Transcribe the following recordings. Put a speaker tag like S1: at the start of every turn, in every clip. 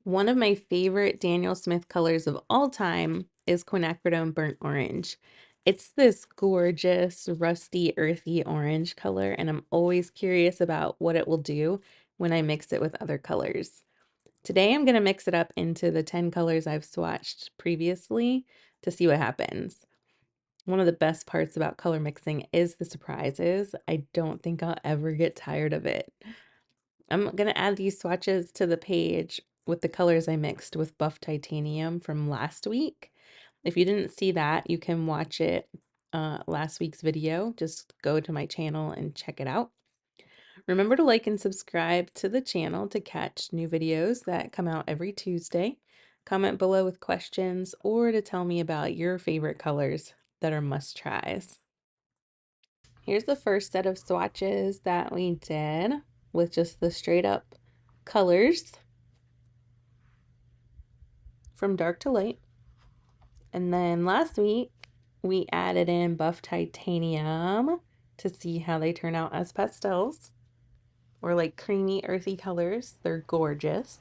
S1: One of my favorite Daniel Smith colors of all time is Quinacridone Burnt Orange. It's this gorgeous, rusty, earthy orange color, and I'm always curious about what it will do when I mix it with other colors. Today I'm going to mix it up into the 10 colors I've swatched previously to see what happens. One of the best parts about color mixing is the surprises. I don't think I'll ever get tired of it. I'm going to add these swatches to the page with the colors I mixed with Buff Titanium from last week. If you didn't see that, you can watch it last week's video. Just go to my channel and check it out. Remember to like and subscribe to the channel to catch new videos that come out every Tuesday. Comment below with questions or to tell me about your favorite colors that are must-tries. Here's the first set of swatches that we did with just the straight up colors from dark to light. And then last week we added in Buff Titanium to see how they turn out as pastels or like creamy earthy colors. They're gorgeous.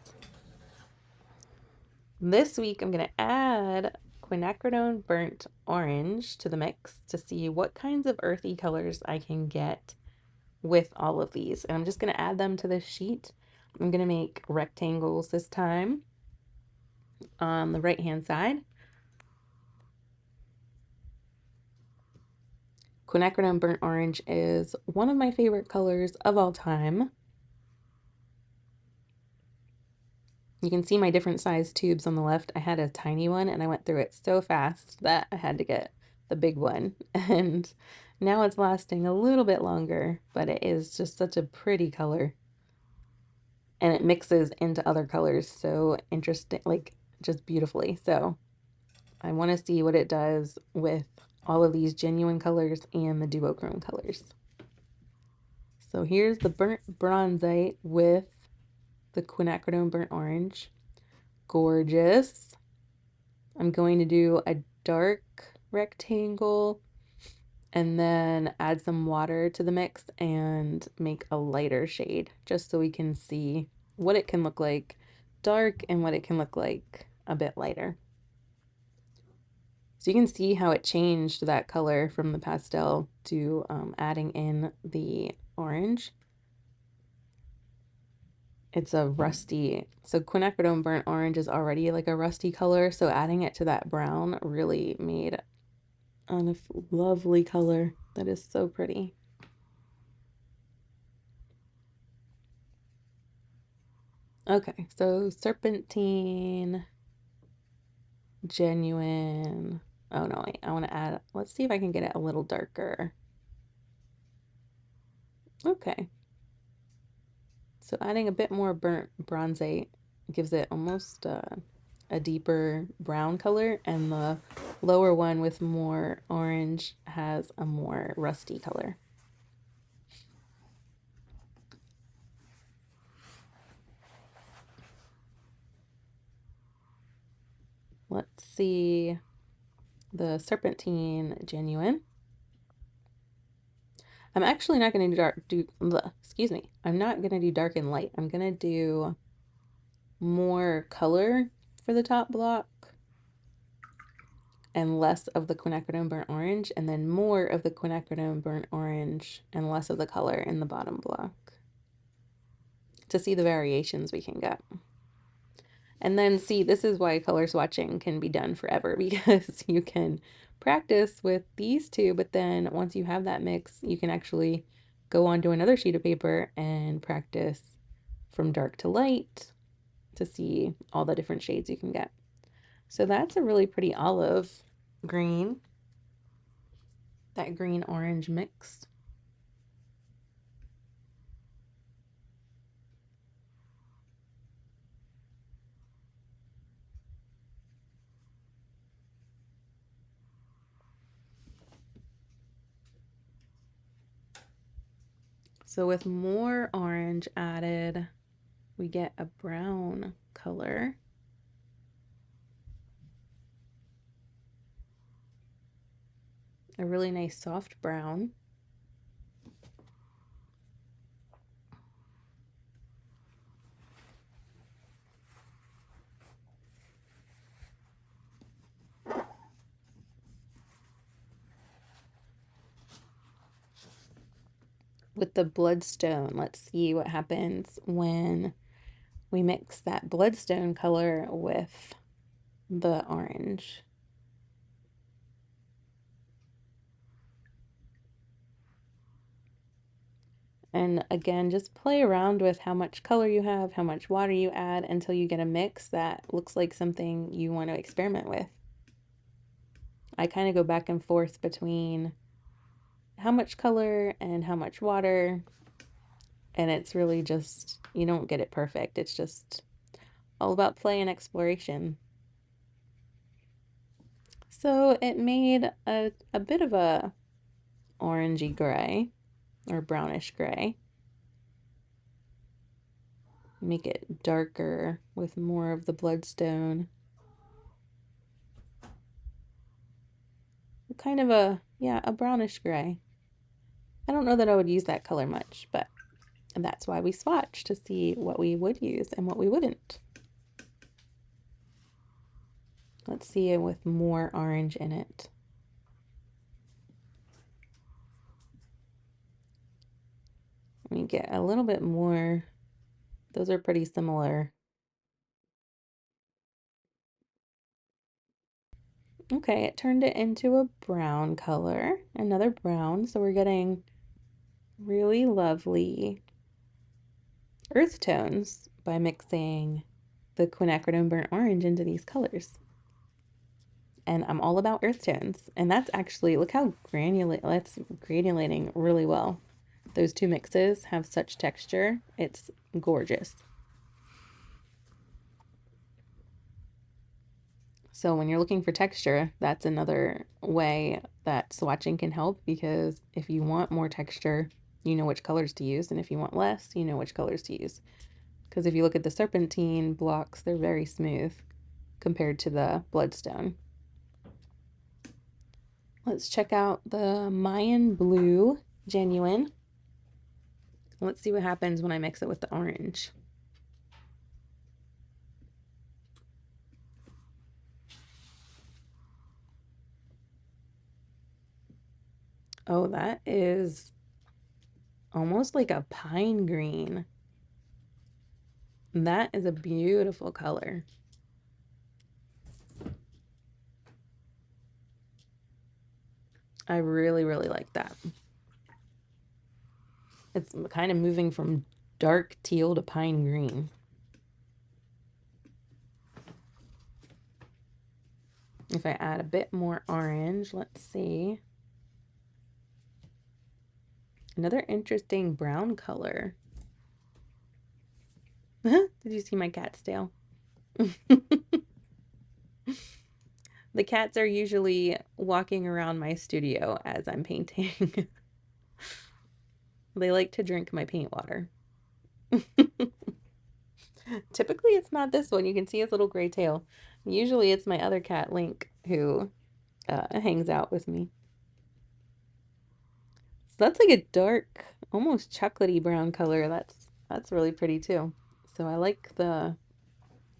S1: This week I'm going to add Quinacridone Burnt Orange to the mix to see what kinds of earthy colors I can get with all of these. And I'm just going to add them to this sheet. I'm going to make rectangles this time on the right hand side. Quinacridone Burnt Orange is one of my favorite colors of all time. You can see my different size tubes on the left. I had a tiny one and I went through it so fast that I had to get the big one. And now it's lasting a little bit longer, but it is just such a pretty color. And it mixes into other colors so interesting, like just beautifully. So I want to see what it does with all of these genuine colors and the duochrome colors. So here's the burnt bronzite with the Quinacridone Burnt Orange. Gorgeous. I'm going to do a dark rectangle and then add some water to the mix and make a lighter shade just so we can see what it can look like dark and what it can look like a bit lighter. So you can see how it changed that color from the pastel to adding in the orange. It's a rusty, so Quinacridone Burnt Orange is already like a rusty color, so adding it to that brown really made a lovely color that is so pretty. Okay, so Serpentine, Genuine. Oh no, wait, I want to add, let's see if I can get it a little darker. Okay. So adding a bit more burnt bronzate gives it almost a deeper brown color, and the lower one with more orange has a more rusty color. Let's see the Serpentine Genuine. I'm actually not going to excuse me. I'm not going to do dark and light. I'm going to do more color for the top block and less of the Quinacridone Burnt Orange, and then more of the Quinacridone Burnt Orange and less of the color in the bottom block to see the variations we can get. And then see, this is why color swatching can be done forever, because you can practice with these two, but then once you have that mix, you can actually go on to another sheet of paper and practice from dark to light to see all the different shades you can get. So that's a really pretty olive green, that green orange mix. So with more orange added, we get a brown color. A really nice soft brown. with the bloodstone. Let's see what happens when we mix that bloodstone color with the orange. And again, just play around with how much color you have, how much water you add until you get a mix that looks like something you want to experiment with. I kind of go back and forth between how much color and how much water, and it's really just, you don't get it perfect. It's just all about play and exploration. So it made a bit of a orangey gray or brownish gray. Make it darker with more of the bloodstone. Kind of a, yeah, a brownish gray. I don't know that I would use that color much, but that's why we swatch to see what we would use and what we wouldn't. Let's see it with more orange in it. Let me get a little bit more. Those are pretty similar. Okay, it turned it into a brown color, another brown. So we're getting really lovely earth tones by mixing the quinacridone burnt orange into these colors. And I'm all about earth tones. And that's actually, look how that's granulating really well. Those two mixes have such texture. It's gorgeous. So when you're looking for texture, that's another way that swatching can help, because if you want more texture, you know which colors to use. And if you want less, you know which colors to use. Because if you look at the serpentine blocks, they're very smooth compared to the bloodstone. Let's check out the Mayan Blue Genuine. Let's see what happens when I mix it with the orange. Oh, that is almost like a pine green. That is a beautiful color. I really, really like that. It's kind of moving from dark teal to pine green. If I add a bit more orange, let's see. Another interesting brown color. Did you see my cat's tail? The cats are usually walking around my studio as I'm painting. They like to drink my paint water. Typically, it's not this one. You can see his little gray tail. Usually, it's my other cat, Link, who hangs out with me. So that's like a dark, almost chocolatey brown color. That's really pretty too. So I like the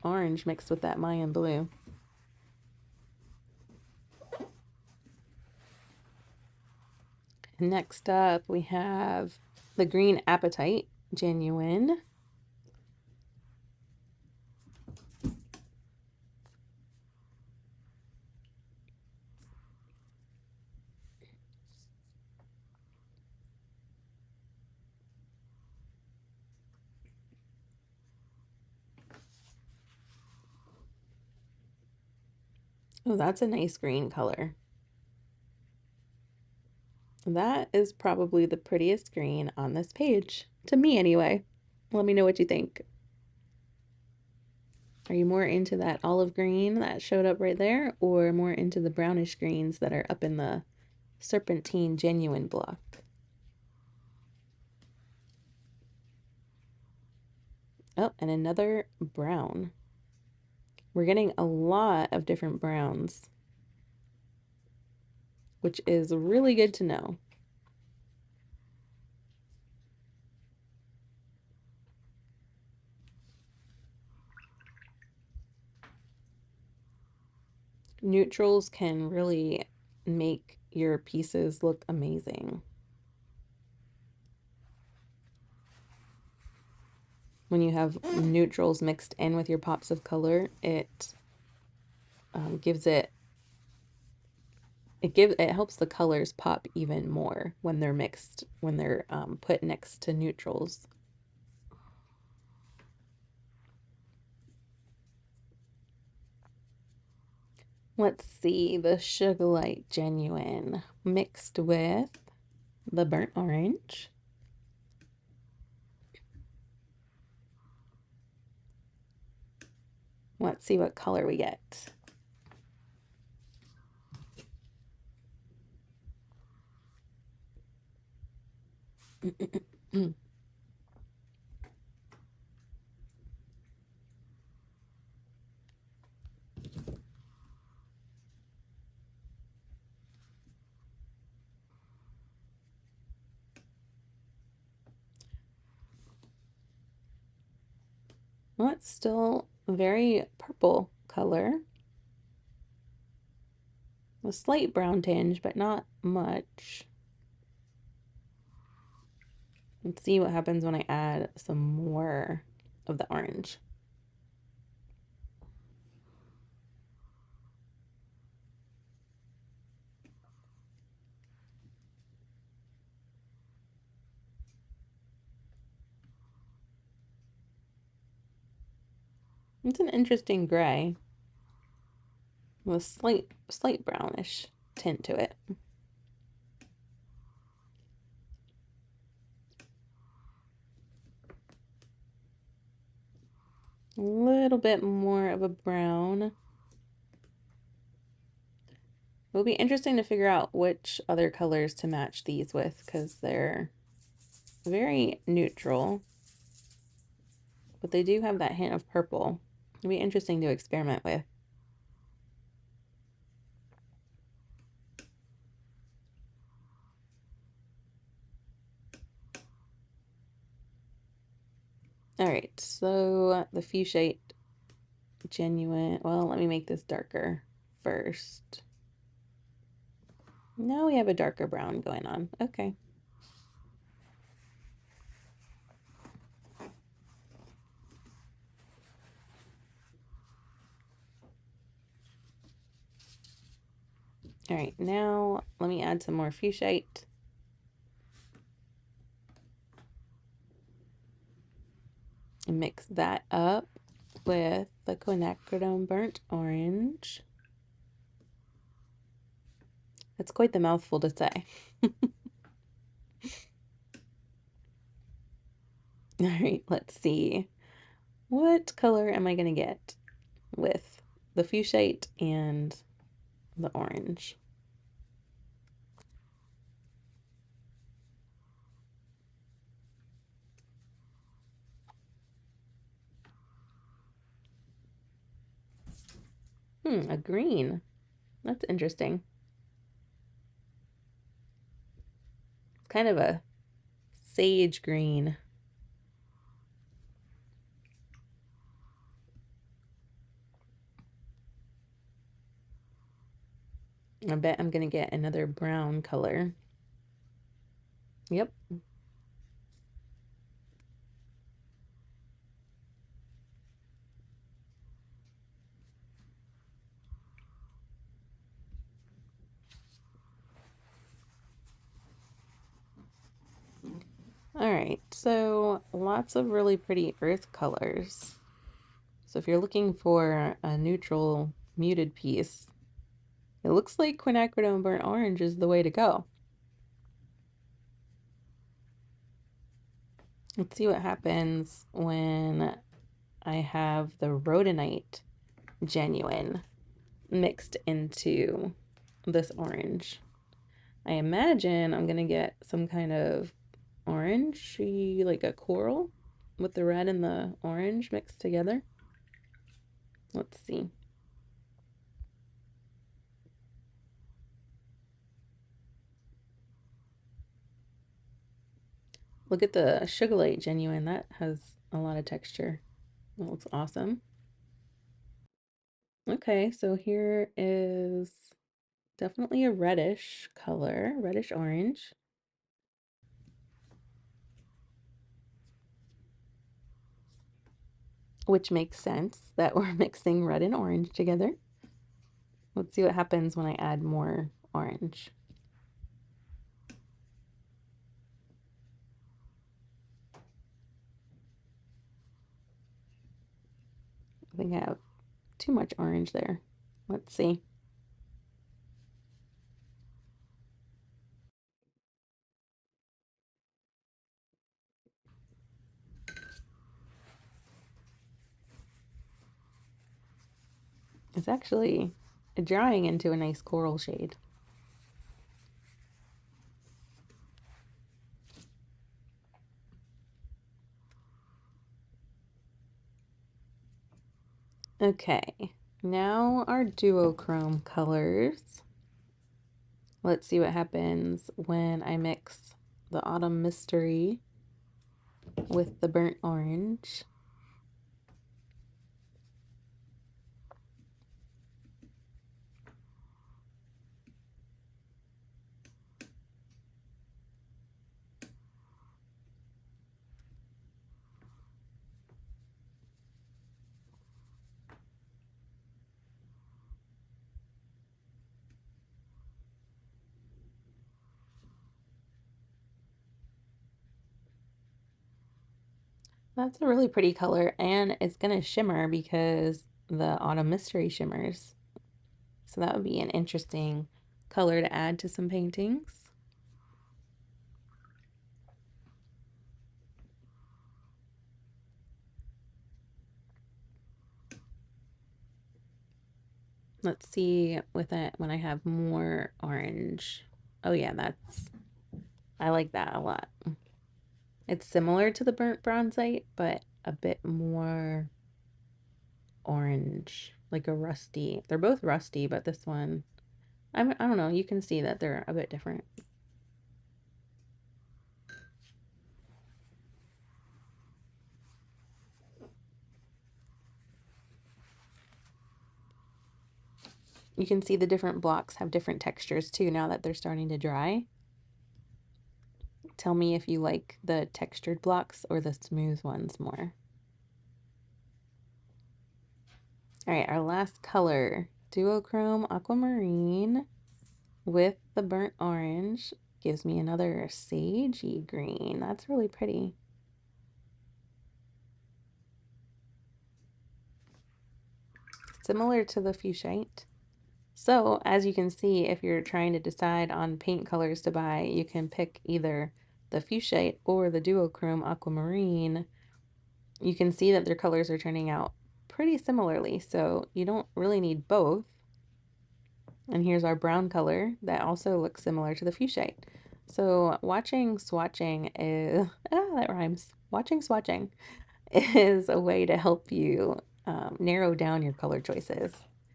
S1: orange mixed with that Mayan blue. Next up, we have the Green Appetite Genuine. Oh, that's a nice green color. That is probably the prettiest green on this page, to me anyway. Let me know what you think. Are you more into that olive green that showed up right there, or more into the brownish greens that are up in the Serpentine Genuine block? Oh, and another brown. We're getting a lot of different browns, which is really good to know. Neutrals can really make your pieces look amazing. when you have neutrals mixed in with your pops of color, it gives it helps the colors pop even more when they're mixed, when they're put next to neutrals. Let's see, the Sugarlight Genuine mixed with the burnt orange. Let's see what color we get. Well, it's still a very purple color. A slight brown tinge, but not much. Let's see what happens when I add some more of the orange. It's an interesting gray with a slight brownish tint to it. A little bit more of a brown. It'll be interesting to figure out which other colors to match these with because they're very neutral, but they do have that hint of purple. It'll be interesting to experiment with. All right, so the Fuchsia Genuine, well, let me make this darker first. Now we have a darker brown going on. Okay. All right, now let me add some more Fuchsia. And mix that up with the Quinacridone burnt orange. That's quite the mouthful to say. All right, let's see. What color am I going to get with the Fuchsia and the orange? A green. That's interesting. It's kind of a sage green. I bet I'm going to get another brown color. Yep. All right, so lots of really pretty earth colors. So if you're looking for a neutral muted piece, it looks like Quinacridone burnt orange is the way to go. Let's see what happens when I have the rhodonite genuine mixed into this orange. I imagine I'm gonna get some kind of orangey, like a coral with the red and the orange mixed together. Let's see. Look at the Sugarlight Genuine. That has a lot of texture. That looks awesome. Okay, so here is definitely a reddish color, reddish orange. which makes sense that we're mixing red and orange together. Let's see what happens when I add more orange. I think I have too much orange there. Let's see. It's actually drying into a nice coral shade. Okay, now our duochrome colors. Let's see what happens when I mix the Autumn Mystery with the burnt orange. That's a really pretty color, and it's gonna shimmer because the Autumn Mystery shimmers. So that would be an interesting color to add to some paintings. Let's see with it when I have more orange. Oh yeah, I like that a lot. It's similar to the burnt bronzite, but a bit more orange, like a rusty. They're both rusty, but this one, I don't know, you can see that they're a bit different. You can see the different blocks have different textures too now that they're starting to dry. Tell me if you like the textured blocks or the smooth ones more. All right, our last color, duochrome aquamarine with the burnt orange, gives me another sagey green. That's really pretty. Similar to the fuchsite. So, as you can see, if you're trying to decide on paint colors to buy, you can pick either the fuchsite or the duochrome aquamarine. You can see that their colors are turning out pretty similarly, so you don't really need both. And here's our brown color that also looks similar to the fuchsite. So watching swatching is, that rhymes. Watching swatching is a way to help you narrow down your color choices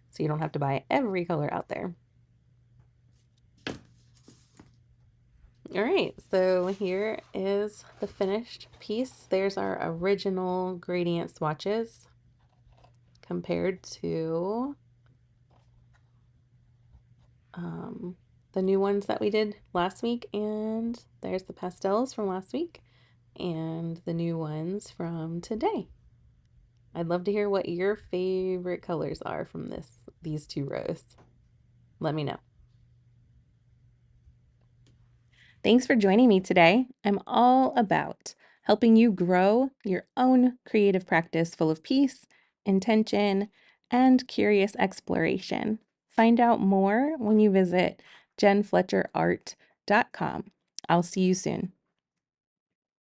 S1: so you don't have to buy every color out there. All right, so here is the finished piece. There's our original gradient swatches compared to the new ones that we did last week, and there's the pastels from last week and the new ones from today. I'd love to hear what your favorite colors are from these two rows. Let me know. Thanks for joining me today. I'm all about helping you grow your own creative practice full of peace, intention, and curious exploration. Find out more when you visit jenfletcherart.com. I'll see you soon.